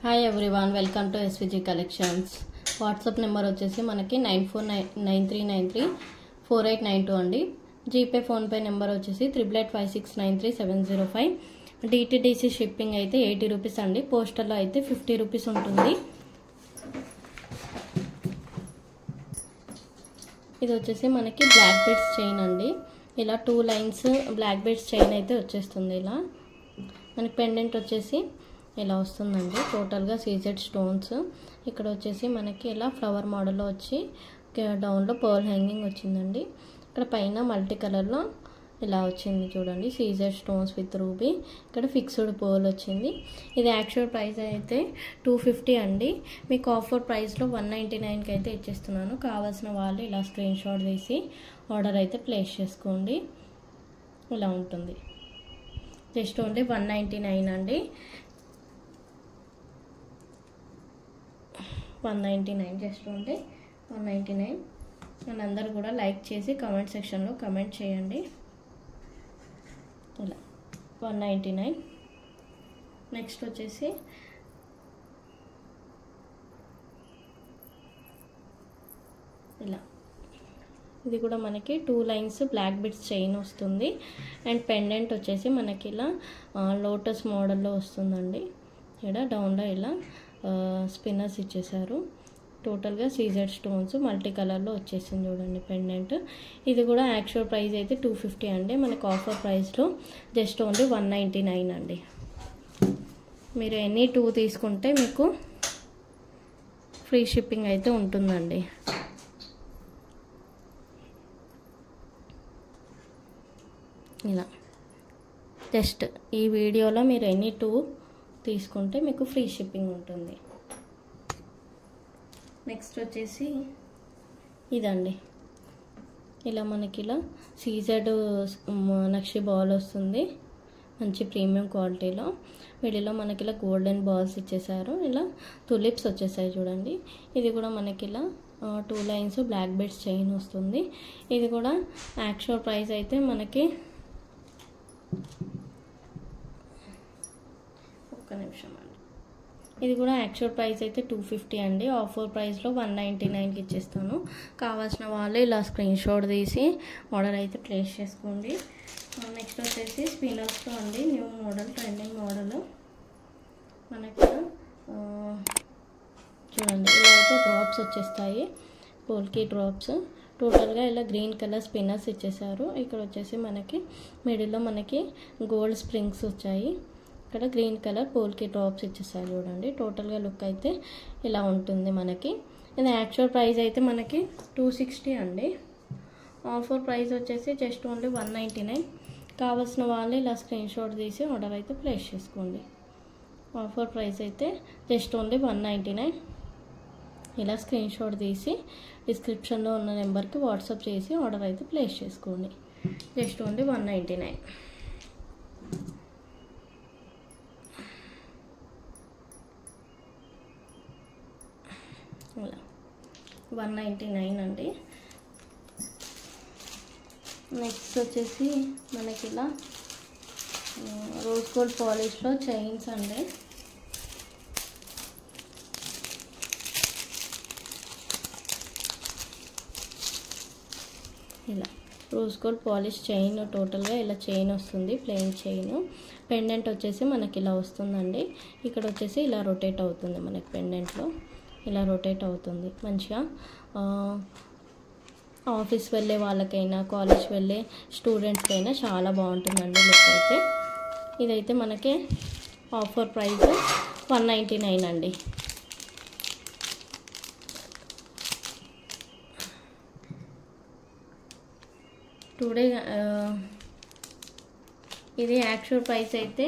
Hi everyone, welcome to ఎస్విజీ collections. WhatsApp number వచ్చేసి మనకి 94934892 అండి. జీపే ఫోన్పే నెంబర్ వచ్చేసి 8885693705. డిటిడిసి షిప్పింగ్ అయితే 80 రూపీస్ అండి. పోస్టల్లో అయితే 50 రూపీస్ ఉంటుంది. ఇది వచ్చేసి మనకి బ్లాక్ బీడ్స్ చైన్ అండి. ఇలా 2 లైన్స్ బ్లాక్ బీడ్స్ చైన్ అయితే వచ్చేస్తుంది. ఇలా మనకి పెండెంట్ వచ్చేసి ఇలా వస్తుందండి. టోటల్గా సీజెడ్ స్టోన్స్. ఇక్కడ వచ్చేసి మనకి ఇలా ఫ్లవర్ మోడల్లో వచ్చి డౌన్లో పర్ల్ హ్యాంగింగ్ వచ్చిందండి. ఇక్కడ పైన మల్టీ కలర్లో ఇలా వచ్చింది చూడండి, సీజెడ్ స్టోన్స్ విత్ రూబీ. ఇక్కడ ఫిక్స్డ్ పర్ల్ వచ్చింది. ఇది యాక్చువల్ ప్రైస్ అయితే 250 అండి. మీకు ఆఫర్ ప్రైస్లో 199కి అయితే ఇచ్చేస్తున్నాను. కావాల్సిన వాళ్ళు ఇలా స్క్రీన్ షాట్ తీసి ఆర్డర్ అయితే ప్లేస్ చేసుకోండి. ఇలా ఉంటుంది. జస్ట్ ఓన్లీ 199 అండి. 199 జస్ట్ ఓన్లీ 199. అండ్ అందరూ కూడా లైక్ చేసి కామెంట్ సెక్షన్లో కామెంట్ చేయండి. ఇలా 199. నెక్స్ట్ వచ్చేసి ఇలా ఇది కూడా మనకి 2 లైన్స్ బ్లాక్ బిట్స్ చైన్ వస్తుంది. అండ్ పెండెంట్ వచ్చేసి మనకి ఇలా లోటస్ మోడల్లో వస్తుందండి. ఇక్కడ డౌన్లో ఇలా స్పిన్నర్స్ ఇచ్చేసారు. టోటల్గా సీజెడ్ స్టోన్స్ మల్టీ కలర్లో వచ్చేసింది చూడండి పెండెంట్. ఇది కూడా యాక్చువల్ ప్రైస్ అయితే 250 అండి. మనకు ఆఫర్ ప్రైస్లో జస్ట్ ఓన్లీ 199 అండి. మీరు ఎనీ 2 తీసుకుంటే మీకు ఫ్రీ షిప్పింగ్ అయితే ఉంటుందండి. ఇలా జస్ట్ ఈ వీడియోలో మీరు ఎనీ 2 తీసుకుంటే మీకు ఫ్రీ షిప్పింగ్ ఉంటుంది. నెక్స్ట్ వచ్చేసి ఇదండి. ఇలా మనకి ఇలా సీజెడ్ నక్షి బాల్ వస్తుంది, మంచి ప్రీమియం క్వాలిటీలో. వీడిలో మనకి ఇలా గోల్డెన్ బాల్స్ ఇచ్చేసారు. ఇలా తులిప్స్ వచ్చేసాయి చూడండి. ఇది కూడా మనకి ఇలా 2 లైన్స్ బ్లాక్ బీడ్స్ చైన్ వస్తుంది. ఇది కూడా యాక్చువల్ ప్రైస్ అయితే మనకి ఒక్క నిమిషం అండి. ఇది కూడా యాక్చువల్ ప్రైస్ అయితే 250 అండి. ఆఫర్ ప్రైస్లో 199కి ఇచ్చేస్తాను. కావాల్సిన వాళ్ళు ఇలా స్క్రీన్ షాట్ తీసి ఆర్డర్ అయితే ప్లేస్ చేసుకోండి. నెక్స్ట్ వచ్చేసి స్పిన్నర్స్తో అండి. New model, trending model. మనకి చూడండి ఇలా అయితే డ్రాప్స్ వచ్చేస్తాయి, పోల్కి డ్రాప్స్. టోటల్గా ఇలా గ్రీన్ కలర్ స్పిన్నర్స్ ఇచ్చేసారు. ఇక్కడ వచ్చేసి మనకి మిడిల్లో మనకి గోల్డ్ స్ప్రింగ్స్ వచ్చాయి. ఇక్కడ గ్రీన్ కలర్ పోల్కి డ్రాప్స్ ఇచ్చేసారు చూడండి. టోటల్గా లుక్ అయితే ఇలా ఉంటుంది మనకి. ఇది యాక్చువల్ ప్రైస్ అయితే మనకి 260 అండి. ఆఫర్ ప్రైస్ వచ్చేసి జస్ట్ ఓన్లీ 199. కావాల్సిన వాళ్ళు ఇలా స్క్రీన్ షాట్ తీసి ఆర్డర్ అయితే ప్లేస్ చేసుకోండి. ఆఫర్ ప్రైస్ అయితే జస్ట్ ఓన్లీ 199. ఇలా స్క్రీన్ షాట్ తీసి డిస్క్రిప్షన్లో ఉన్న నెంబర్కి వాట్సాప్ చేసి ఆర్డర్ అయితే ప్లేస్ చేసుకోండి. Just only 199. ఇలా 199 అండి. నెక్స్ట్ వచ్చేసి మనకి ఇలా రోజ్ గోల్డ్ పాలిష్లో చైన్స్ అండి. ఇలా రోజ్ గోల్డ్ పాలిష్ చైన్, టోటల్గా ఇలా చైన్ వస్తుంది, ప్లెయిన్ చైన్. పెండెంట్ వచ్చేసి మనకి ఇలా వస్తుందండి. ఇక్కడ వచ్చేసి ఇలా రొటేట్ అవుతుంది మనకి పెండెంట్లో. ఇలా రొటేట్ అవుతుంది మంచిగా. ఆఫీస్ వెళ్ళే వాళ్ళకైనా కాలేజ్ వెళ్ళే స్టూడెంట్స్కైనా చాలా బాగుంటుందండి లుక్ అయితే. ఇదైతే మనకి ఆఫర్ ప్రైస్ 199 అండి. ఇది యాక్చువల్ ప్రైస్ అయితే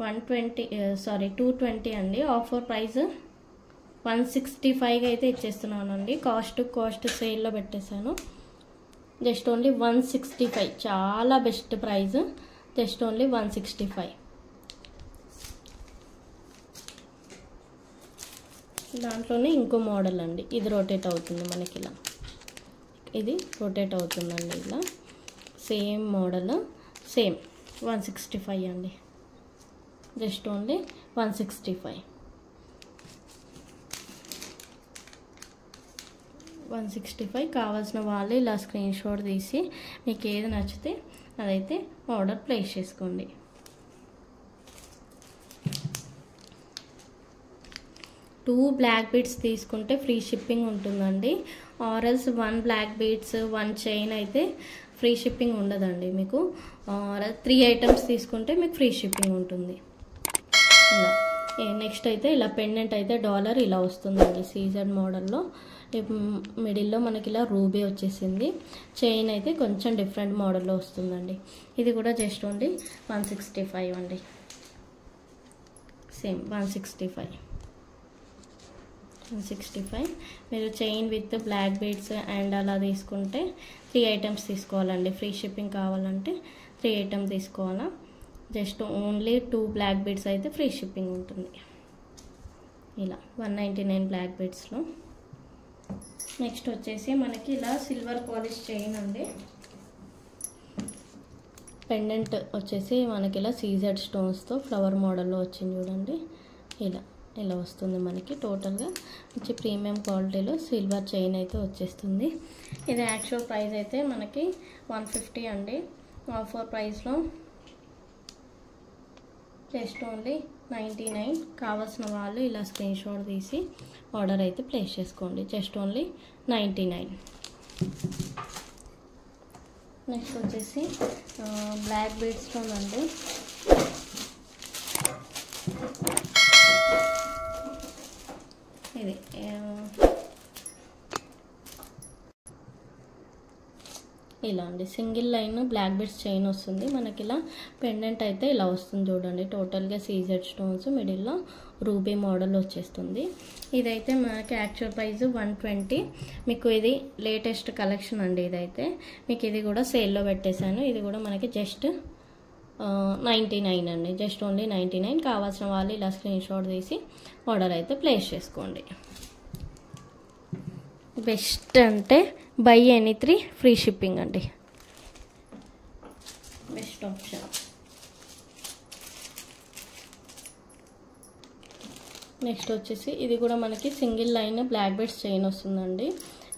220 అండి. ఆఫర్ ప్రైస్ 165 అయితే ఇచ్చేస్తున్నాను అండి. కాస్ట్ సేల్లో పెట్టేశాను. Just only 165. చాలా బెస్ట్ ప్రైస్. Just only 165. దాంట్లోనే ఇంకో మోడల్ అండి. ఇది రొటేట్ అవుతుంది మనకి ఇలా. ఇది రొటేట్ అవుతుందండి ఇలా. సేమ్ మోడల్, సేమ్ 165 అండి. Just only 165. 165 కావాల్సిన వాళ్ళు ఇలా స్క్రీన్ షాట్ తీసి మీకు ఏది నచ్చితే అదైతే ఆర్డర్ ప్లేస్ చేసుకోండి. టూ బ్లాక్ బీడ్స్ తీసుకుంటే ఫ్రీ షిప్పింగ్ ఉంటుందండి. ఆర్ఎల్స్ 1 బ్లాక్ బీడ్స్ 1 చైన్ అయితే ఫ్రీ షిప్పింగ్ ఉండదండి మీకు. 3 ఐటమ్స్ తీసుకుంటే మీకు ఫ్రీ షిప్పింగ్ ఉంటుంది. ఇలా నెక్స్ట్ అయితే ఇలా పెండెంట్ అయితే డాలర్ ఇలా వస్తుందండి సీజన్ మోడల్లో. మిడిల్లో మనకి ఇలా రూబీ వచ్చేసింది. చైన్ అయితే కొంచెం డిఫరెంట్ మోడల్లో వస్తుందండి. ఇది కూడా జస్ట్ ఓన్లీ 165 అండి. సేమ్ 165 మీరు chain with black beads and అలా తీసుకుంటే 3 ఐటమ్స్ తీసుకోవాలండి. ఫ్రీ షిప్పింగ్ కావాలంటే 3 ఐటమ్ తీసుకోవాలా. జస్ట్ ఓన్లీ 2 బ్లాక్ బీడ్స్ అయితే ఫ్రీ షిప్పింగ్ ఉంటుంది. ఇలా 199 బ్లాక్ బీడ్స్లో. నెక్స్ట్ వచ్చేసి మనకి ఇలా సిల్వర్ పాలిష్ చైన్ అండి. పెండెంట్ వచ్చేసి మనకి ఇలా సీజెడ్ స్టోన్స్తో ఫ్లవర్ మోడల్లో వచ్చింది చూడండి. ఇలా వస్తుంది మనకి. టోటల్గా మంచి ప్రీమియం క్వాలిటీలో సిల్వర్ చైన్ అయితే వచ్చేస్తుంది. ఇది యాక్చువల్ ప్రైస్ అయితే మనకి 150 అండి. ఆఫర్ ప్రైస్లో జస్ట్ ఓన్లీ 99. కావాల్సిన వాళ్ళు ఇలా స్క్రీన్ షాట్ తీసి ఆర్డర్ అయితే ప్లేస్ చేసుకోండి. Just only 99. నెక్స్ట్ వచ్చేసి బ్లాక్ బీడ్స్లో అండి. ఇది ఇలా అండి single line black beads chain వస్తుంది మనకి. ఇలా పెండెంట్ అయితే ఇలా వస్తుంది చూడండి. టోటల్గా సీజెడ్ స్టోన్స్ మిడిల్లో రూబీ మోడల్ వచ్చేస్తుంది. ఇదైతే మనకి యాక్చువల్ ప్రైస్ 120. మీకు ఇది లేటెస్ట్ కలెక్షన్ అండి. ఇదైతే మీకు ఇది కూడా సేల్లో పెట్టేశాను. ఇది కూడా మనకి జస్ట్ 99 అండి. Just only 99. కావాల్సిన వాళ్ళు ఇలా స్క్రీన్ షాట్ తీసి ఆర్డర్ అయితే ప్లేస్ చేసుకోండి. బెస్ట్ అంటే బై ఎనీ 3 ఫ్రీ షిప్పింగ్ అండి. Best option. నెక్స్ట్ వచ్చేసి ఇది కూడా మనకి single line black beads chain వస్తుందండి.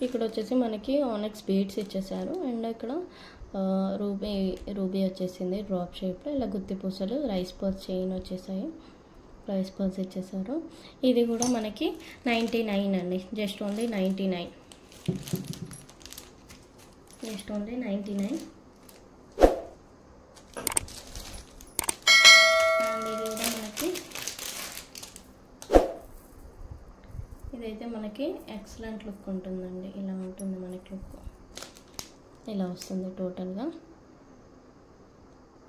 ఇక్కడ వచ్చేసి మనకి ఆనెక్స్ బీడ్స్ ఇచ్చేసారు అండ్ ఇక్కడ రూబీ వచ్చేసింది డ్రాప్ షేప్లో. ఇలా గుత్తి పూసలు రైస్ పర్స్ చైన్ వచ్చేసాయి. రైస్ పర్స్ ఇచ్చేసారు. ఇది కూడా మనకి 99 అండి. Just only 99. Just only 99. And ఇది కూడా మనకి ఇదైతే మనకి ఎక్సలెంట్ లుక్ ఉంటుందండి. ఇలా ఉంటుంది మనకి లుక్. ఇలా వస్తుంది టోటల్గా.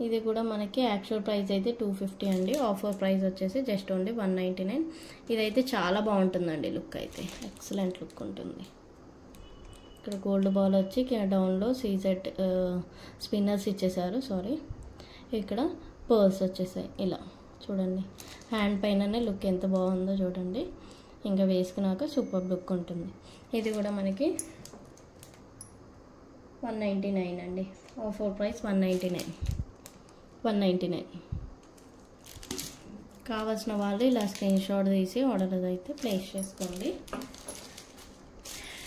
ఇది కూడా మనకి యాక్చువల్ ప్రైస్ అయితే 250 అండి. ఆఫర్ ప్రైస్ వచ్చేసి జస్ట్ ఓన్లీ 199. ఇదైతే చాలా బాగుంటుందండి లుక్ అయితే. ఎక్సలెంట్ లుక్ ఉంటుంది. ఇక్కడ గోల్డ్ బాల్ వచ్చి డౌన్లో సీజెడ్ స్పిన్నర్స్ ఇచ్చేసారు. ఇక్కడ పర్ల్స్ వచ్చేసాయి. ఇలా చూడండి. హ్యాండ్ పైననే లుక్ ఎంత బాగుందో చూడండి. ఇంకా వేసుకున్నాక సూపర్ లుక్ ఉంటుంది. ఇది కూడా మనకి 199 అండి. Offer price 199. కావాల్సిన వాళ్ళు ఇలా స్క్రీన్ షాట్ తీసి ఆర్డర్ అయితే ప్లేస్ చేసుకోండి.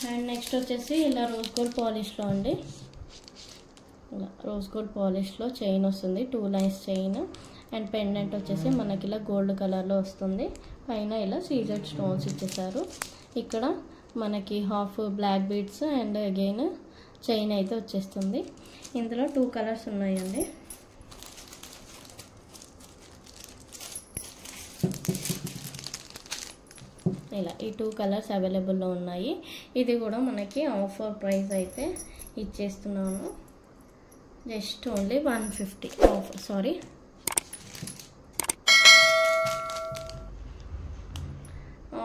అండ్ నెక్స్ట్ వచ్చేసి ఇలా రోజ్ గోల్డ్ పాలిష్లో అండి. ఇలా రోజ్ గోల్డ్ పాలిష్లో చైన్ వస్తుంది. 2 లైన్స్ చైన్ అండ్ పెండెంట్ వచ్చేసి మనకి ఇలా గోల్డ్ కలర్లో వస్తుంది. పైన ఇలా సీజెడ్ స్టోన్స్ ఇచ్చేసారు. ఇక్కడ మనకి half black beads and again chain అయితే వచ్చేస్తుంది. ఇందులో 2 కలర్స్ ఉన్నాయండి. ఇలా ఈ 2 కలర్స్ అవైలబుల్లో ఉన్నాయి. ఇది కూడా మనకి ఆఫర్ ప్రైస్ అయితే ఇచ్చేస్తున్నాను. జస్ట్ ఓన్లీ 150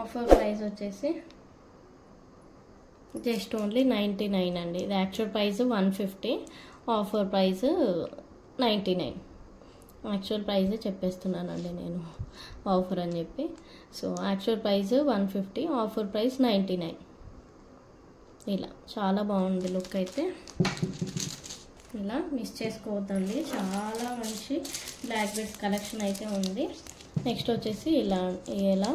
ఆఫర్ ప్రైస్ వచ్చేసి జస్ట్ ఓన్లీ 99 అండి. ఇది actual price 150. Offer price 99. Actual price చెప్పేస్తున్నానండి నేను ఆఫర్ అని చెప్పి. So actual price 150. Offer price 99. ఇలా చాలా బాగుంది లుక్ అయితే. ఇలా మిస్ చేసుకోవద్దండి. చాలా మంచి బ్లాక్ బీడ్స్ కలెక్షన్ అయితే ఉంది. నెక్స్ట్ వచ్చేసి ఇలా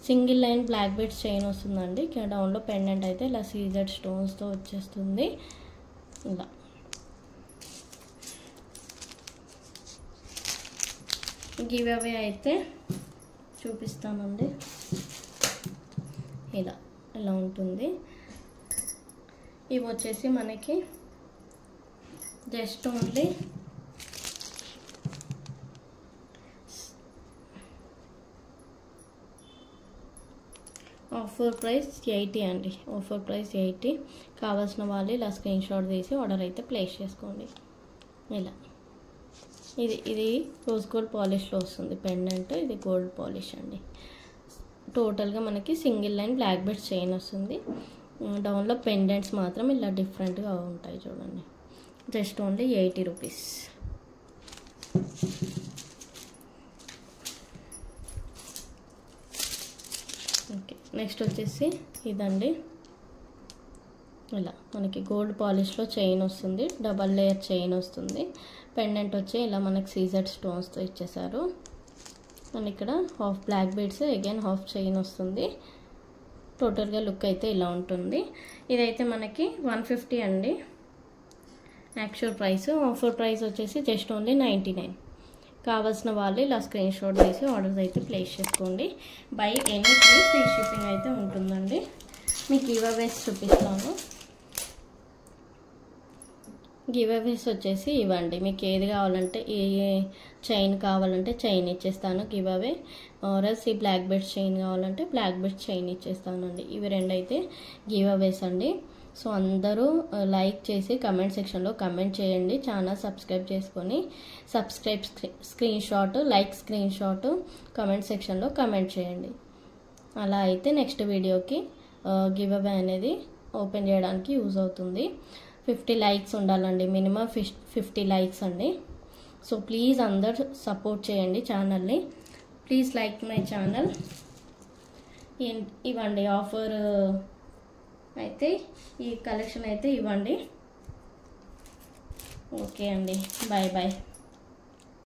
single line black beads chain వస్తుందండి. ఇక్కడ డౌన్లో పెండెంట్ అయితే ఇలా సీజెడ్ స్టోన్స్తో వచ్చేస్తుంది. ఇలా గివ్ అవే అయితే చూపిస్తానండి. ఇలా ఉంటుంది. ఇవి వచ్చేసి మనకి జస్ట్ ఓన్లీ ఆఫర్ ప్రైస్ 80 అండి. Offer price 80. కావాల్సిన వాళ్ళు ఇలా స్క్రీన్ షాట్ తీసి ఆర్డర్ అయితే ప్లేస్ చేసుకోండి. ఇలా ఇది రోజ్ గోల్డ్ పాలిష్లో వస్తుంది పెండెంట్. ఇది గోల్డ్ పాలిష్ అండి. టోటల్గా మనకి single line black beads chain వస్తుంది. డౌన్లో పెండెంట్స్ మాత్రం ఇలా డిఫరెంట్గా ఉంటాయి చూడండి. Just only 80 rupees. Okay, next వచ్చేసి ఇదండి. ఇలా మనకి గోల్డ్ పాలిష్లో చైన్ వస్తుంది. డబల్ లేయర్ చైన్ వస్తుంది. పెండెంట్ వచ్చి ఇలా మనకి సీజెడ్ స్టోన్స్తో ఇచ్చేసారు. అండ్ ఇక్కడ half black beads, again half chain వస్తుంది. టోటల్గా లుక్ అయితే ఇలా ఉంటుంది. ఇదైతే మనకి 150 అండి యాక్చువల్ ప్రైస్. ఆఫర్ ప్రైస్ వచ్చేసి జస్ట్ ఓన్లీ 99. కావాల్సిన వాళ్ళు ఇలా స్క్రీన్ షాట్ తీసి ఆర్డర్స్ అయితే ప్లేస్ చేసుకోండి. బై ఎనీ ఫ్రీ షిప్పింగ్ అయితే ఉంటుందండి. మీకు గివ్ అవేస్ చూపిస్తాను. గివ్ అవేస్ వచ్చేసి ఇవ్వండి. మీకు ఏది కావాలంటే ఏ చైన్ కావాలంటే చైన్ ఇచ్చేస్తాను గివ్ అవే. ఆర్ఎస్ ఈ బ్లాక్ బీడ్స్ చైన్ కావాలంటే బ్లాక్ బీడ్స్ చైన్ ఇచ్చేస్తానండి. ఇవి రెండైతే గివ్ అవేస్ అండి. సో అందరూ లైక్ చేసి కమెంట్ సెక్షన్లో కమెంట్ చేయండి. ఛానల్ సబ్స్క్రైబ్ చేసుకొని screen shot, like screen shot comment సెక్షన్లో కమెంట్ చేయండి. అలా అయితే నెక్స్ట్ వీడియోకి గివ్ అవే అనేది ఓపెన్ చేయడానికి యూజ్ అవుతుంది. 50 లైక్స్ ఉండాలండి, మినిమం 50 లైక్స్ అండి. సో ప్లీజ్ అందరు సపోర్ట్ చేయండి ఛానల్ని. Please like my channel. ఇవ్వండి ఆఫర్ అయితే, ఈ కలెక్షన్ అయితే ఇవ్వండి. ఓకే అండి, బాయ్ బాయ్.